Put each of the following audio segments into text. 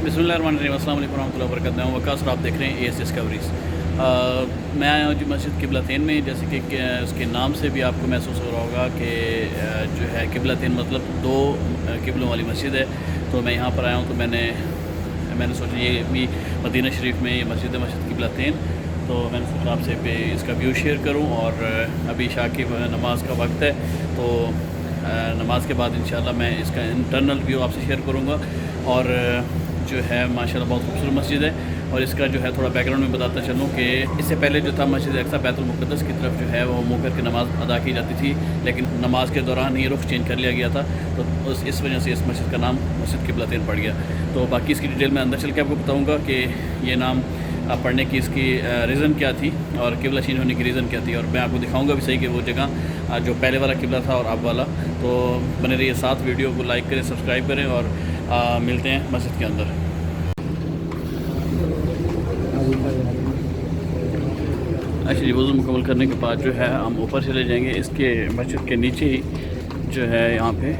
बिस्मिल्लाहिर्रहमानिर्रहीम, अस्सलाम वालेकुम रहमतुल्लाहि व बरकातहू। वकास आप देख रहे हैं AS डिस्कवरीज़। मैं आया हूँ जी मस्जिद किबलतैन में। जैसे कि उसके नाम से भी आपको महसूस हो रहा होगा कि जो है किबलतैन मतलब दो किबलों वाली मस्जिद है। तो मैं यहाँ पर आया हूँ तो मैंने सोचा ये भी मदीना शरीफ में ये मस्जिद किबलतैन, तो मैंने सोचा आपसे इसका व्यू शेयर करूँ। और अभी इशा की नमाज़ का वक्त है, तो नमाज के बाद इंशाल्लाह मैं इसका इंटरनल व्यू आपसे शेयर करूँगा। और जो है माशाल्लाह बहुत खूबसूरत मस्जिद है। और इसका जो है थोड़ा बैकग्राउंड में बताता चलूँ कि इससे पहले जो था मस्जिद अक्सा बैतुल मुक़द्दस की तरफ जो है वो मुँह करके नमाज़ अदा की जाती थी, लेकिन नमाज के दौरान ही रुख चेंज कर लिया गया था, तो इस वजह से इस मस्जिद का नाम मस्जिद किबलतैन पड़ गया। तो बाकी इसकी डिटेल में अंदर चल के आपको बताऊँगा कि ये नाम पढ़ने की इसकी रीज़न क्या थी और किबला चेंज होने की रीज़न क्या थी। और मैं आपको दिखाऊंगा भी सही कि वो जगह जो पहले वाला किबला था और अब वाला। तो बने रहिए साथ, वीडियो को लाइक करें, सब्सक्राइब करें और मिलते हैं मस्जिद के अंदर। अच्छा जी, वज़ू मुकम्मल करने के बाद जो है हम ऊपर चले जाएंगे। इसके मस्जिद के नीचे ही जो है यहाँ पे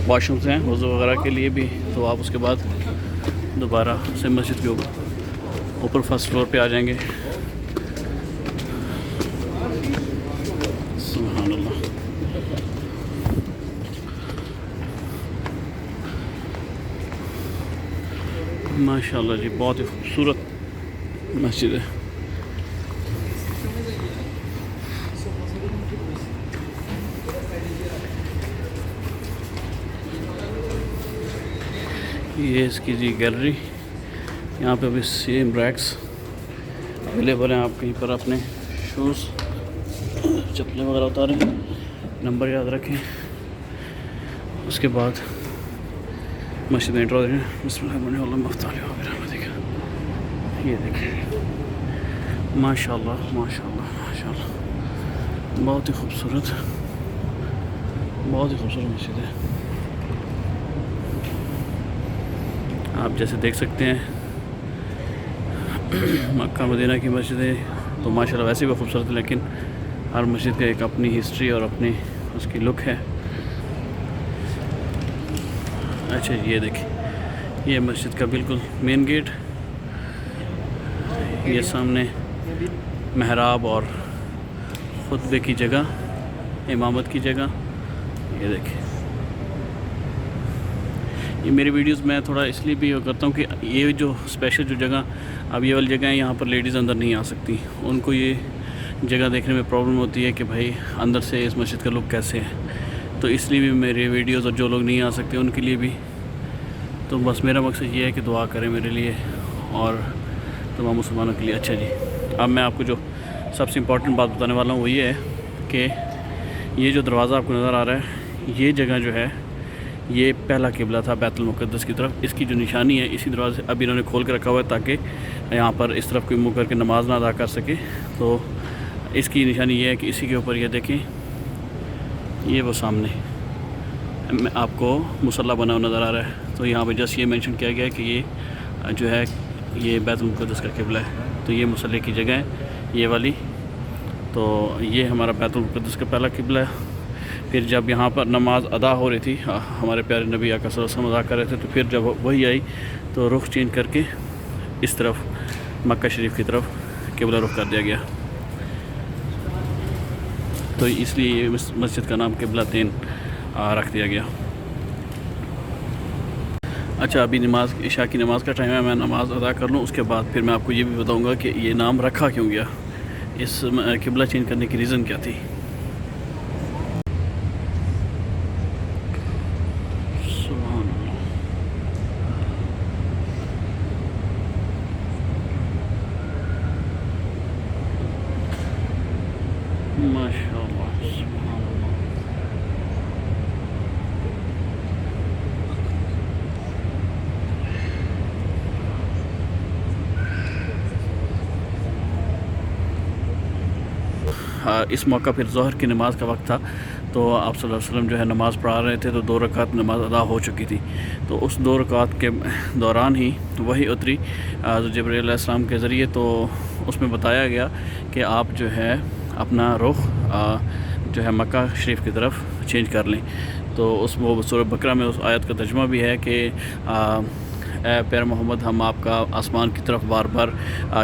वॉशरूम्स हैं वज़ू वगैरह के लिए भी। तो आप उसके बाद दोबारा से मस्जिद के ऊपर फर्स्ट फ्लोर पे आ जाएंगे। सुभान अल्लाह, माशाल्लाह जी, बहुत ही खूबसूरत मस्जिद है। ये इसकी जी गैलरी, यहाँ पे भी सेम रैक्स अवेलेबल हैं। आप कहीं पर अपने शूज़ चप्पलें वगैरह उतारें, नंबर याद रखें। उसके बाद मस्जिद में इंट्रो दें, ये देखें, माशाल्लाह माशाल्लाह माशाल्लाह, बहुत ही खूबसूरत मस्जिद है। आप जैसे देख सकते हैं मक्का मदीना की मस्जिदें तो माशाल्लाह वैसे भी खूबसूरत है, लेकिन हर मस्जिद का एक अपनी हिस्ट्री और अपनी उसकी लुक है। अच्छा ये देखिए, ये मस्जिद का बिल्कुल मेन गेट, ये सामने महराब और खुतबे की जगह, इमामत की जगह। ये देखिए, ये मेरी वीडियोस मैं थोड़ा इसलिए भी करता हूँ कि ये जो स्पेशल जो जगह, अब ये वाली जगह है, यहाँ पर लेडीज़ अंदर नहीं आ सकती। उनको ये जगह देखने में प्रॉब्लम होती है कि भाई अंदर से इस मस्जिद का लुक कैसे है। तो इसलिए भी मेरे वीडियोस, और जो लोग नहीं आ सकते उनके लिए भी। तो बस मेरा मकसद ये है कि दुआ करें मेरे लिए और तमाम मुसलमानों के लिए। अच्छा जी, अब मैं आपको जो सबसे इम्पॉर्टेंट बात बताने वाला हूँ वो ये है कि ये जो दरवाज़ा आपको नज़र आ रहा है, ये जगह जो है ये पहला किबला था बैतुल मुक़द्दस की तरफ। इसकी जो निशानी है इसी दरवाजे से अभी इन्होंने खोल के रखा हुआ है ताकि यहाँ पर इस तरफ कोई मुँह करके नमाज ना अदा कर सके। तो इसकी निशानी ये है कि इसी के ऊपर ये देखें, ये वो सामने आपको मुसल्ला बना हुआ नज़र आ रहा है। तो यहाँ पर जस्ट ये मेंशन किया गया है कि ये जो है ये बैतुल मुक़द्दस का किबला है। तो ये मुसल्ले की जगह है ये वाली। तो ये हमारा बैतुल मुक़द्दस का पहला किबला है। फिर जब यहाँ पर नमाज अदा हो रही थी, हमारे प्यारे नबी आका सल्लल्लाहु अलैहि वसल्लम अदा कर रहे थे, तो फिर जब वही आई तो रुख चेंज करके इस तरफ मक्का शरीफ की तरफ किबला रुख कर दिया गया। तो इसलिए ये मस्जिद का नाम किबलतैन रख दिया गया। अच्छा, अभी इशा की नमाज़ का टाइम है, मैं नमाज़ अदा कर लूँ, उसके बाद फिर मैं आपको ये भी बताऊँगा कि ये नाम रखा क्यों गया, इस किबला चेंज करने की रीज़न क्या थी। माशाअल्लाह, सुभान अल्लाह। इस मौका फिर ज़ोहर की नमाज़ का वक्त था, तो आप सल्लल्लाहु अलैहि वसल्लम जो है नमाज़ पढ़ा रहे थे, तो 2 रकात नमाज़ अदा हो चुकी थी। तो उस 2 रकात के दौरान ही वही उतरी जिब्रील अलैहिस्सलाम के ज़रिए। तो उसमें बताया गया कि आप जो है अपना रुख जो है मक्का शरीफ की तरफ चेंज कर लें। तो उस वो सूरह बकरा में उस आयत का तर्जुमा भी है कि اے پیر محمد ہم آپ کا آسمان کی طرف بار بار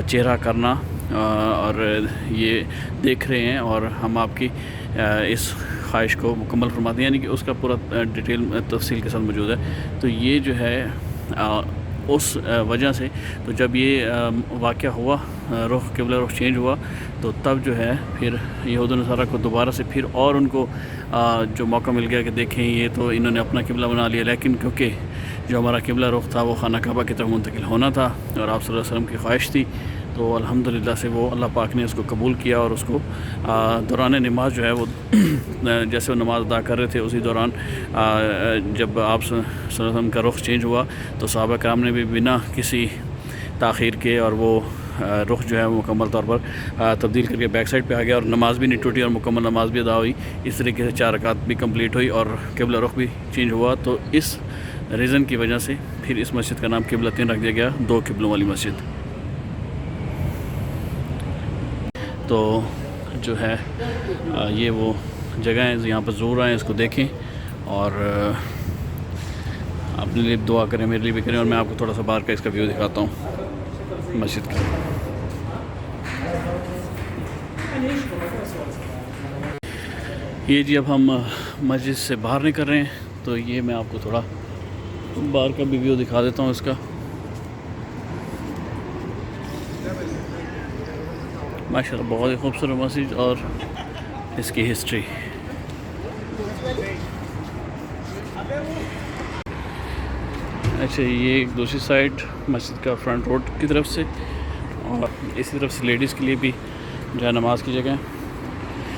چہرہ کرنا اور یہ دیکھ رہے ہیں اور ہم آپ کی اس خواہش کو مکمل فرماتے ہیں، یعنی کہ اس کا پورا ڈیٹیل تفصیل کے ساتھ موجود ہے۔ تو یہ جو ہے اس وجہ سے تو جب یہ واقعہ ہوا، قبلہ رخ چینج ہوا، تو تب جو ہے پھر یہود و نصارہ کو دوبارہ سے پھر اور ان کو جو موقع مل گیا کہ دیکھیں یہ تو انہوں نے اپنا قبلہ بنا لیا، لیکن کیونکہ جو ہمارا قبلہ رخ تھا وہ خانہ کعبہ کی طرف منتقل ہونا تھا اور آپ صلی اللہ علیہ وسلم کی خواہش تھی، تو الحمدللہ سے وہ اللہ پاک نے اس کو قبول کیا اور اس کو دوران نماز جو ہے وہ جیسے وہ نماز ادا کر رہے تھے اسی دوران جب آپ صلی اللہ علیہ وسلم کا رخ چینج ہوا تو صحابہ کرام نے بھی بنا کسی تاخیر کے اور وہ رخ جو ہے وہ مکمل طور پر تبدیل کر کے بیک سائڈ پہ آ گیا اور نماز بھی نہیں ٹوٹی اور مکمل نماز بھی ادا ہوئی۔ اس طریقے سے 4 رکعت بھی کمپلیٹ ہوئی اور قبلہ رخ بھی چینج ہوا، تو اس ریزن کی وجہ سے پھر اس مسجد کا نام قبلتین رکھ دیا گیا، 2 قبلوں والی مسجد۔ تو جو ہے یہ وہ جگہ ہیں یہاں پر ضرور آئیں، اس کو دیکھیں اور اپنے لیے دعا کریں، میرے لیے بھی کریں، اور میں آپ کو تھوڑا سا باہر کا اس کا ویو دکھاتا ہوں مسجد کا۔ یہ جی اب ہم مسجد سے باہر نکل رہے ہیں، تو یہ میں آپ کو تھوڑا باہر کا بھی ویو دکھا دیتا ہوں اس کا۔ ماشاءاللہ بہت ہی خوبصورت مسجد اور اس کی ہسٹری۔ اچھا یہ ایک دوسری سائڈ مسجد کا فرنٹ روڈ کی طرف سے، اور اسی طرف سے لیڈیز کے لیے بھی جو ہے نماز کی جگہ ہے۔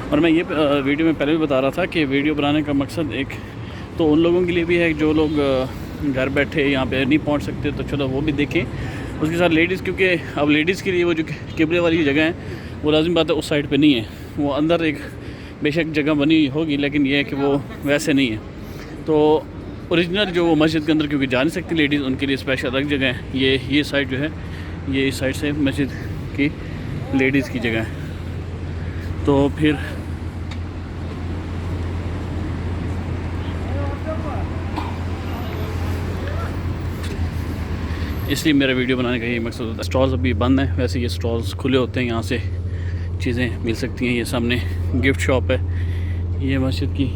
اور میں یہ ویڈیو میں پہلے بھی بتا رہا تھا کہ ویڈیو بنانے کا مقصد ایک تو ان لوگوں کے لیے بھی ہے جو لوگ گھر بیٹھے یہاں پہ نہیں پہنچ سکتے، تو چلو وہ بھی دیکھیں، اس کے ساتھ لیڈیز، کیونکہ اب لیڈیز کے لیے وہ جو قبلے والی جگہ ہیں وہ لازم بات ہے اس سائڈ پہ نہیں ہے، وہ اندر ایک بے شک جگہ بنی ہوگی لیکن یہ ہے کہ وہ ویسے نہیں ہے۔ تو اوریجنل جو وہ مسجد کے اندر کیونکہ جا نہیں سکتی لیڈیز، ان کے لیے اسپیشل الگ جگہ ہے۔ یہ سائڈ جو ہے یہ اس سائڈ سے مسجد کی لیڈیز کی جگہ ہے۔ تو پھر اس لیے میرا ویڈیو بنانے کا یہ مقصد ہوتا ہے۔ اسٹالز ابھی بند ہیں، ویسے یہ اسٹالز کھلے ہوتے ہیں، یہاں سے چیزیں مل سکتی ہیں۔ یہ سامنے گفٹ شاپ ہے، یہ مسجد کی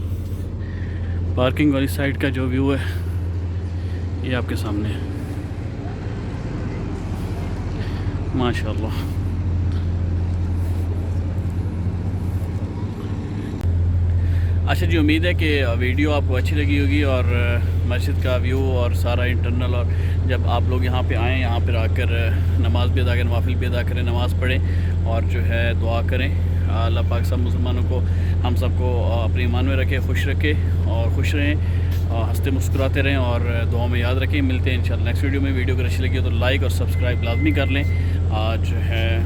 پارکنگ والی سائڈ کا جو ویو ہے یہ آپ کے سامنے ہے۔ ماشاءاللہ اچھا جی، امید ہے کہ ویڈیو آپ کو اچھی لگی ہوگی اور مسجد کا ویو اور سارا انٹرنل، اور جب آپ لوگ یہاں پہ آئیں، یہاں پہ آ کر نماز بھی ادا کریں، نوافل بھی ادا کریں، نماز پڑھیں اور جو ہے دعا کریں۔ اللہ پاک سب مسلمانوں کو، ہم سب کو اپنے ایمان میں رکھے، خوش رکھے اور خوش رہیں، ہنستے مسکراتے رہیں اور دعاؤں میں یاد رکھیں۔ ملتے ہیں انشاءاللہ نیکسٹ ویڈیو میں۔ ویڈیو اگر اچھی لگی ہو تو لائک اور سبسکرائب لازمی کر لیں جو ہے،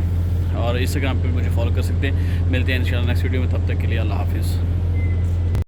اور انسٹاگرام پہ مجھے فالو کر سکتے ہیں۔ ملتے ہیں انشاءاللہ نیکسٹ ویڈیو میں، تب تک کے لیے اللہ حافظ۔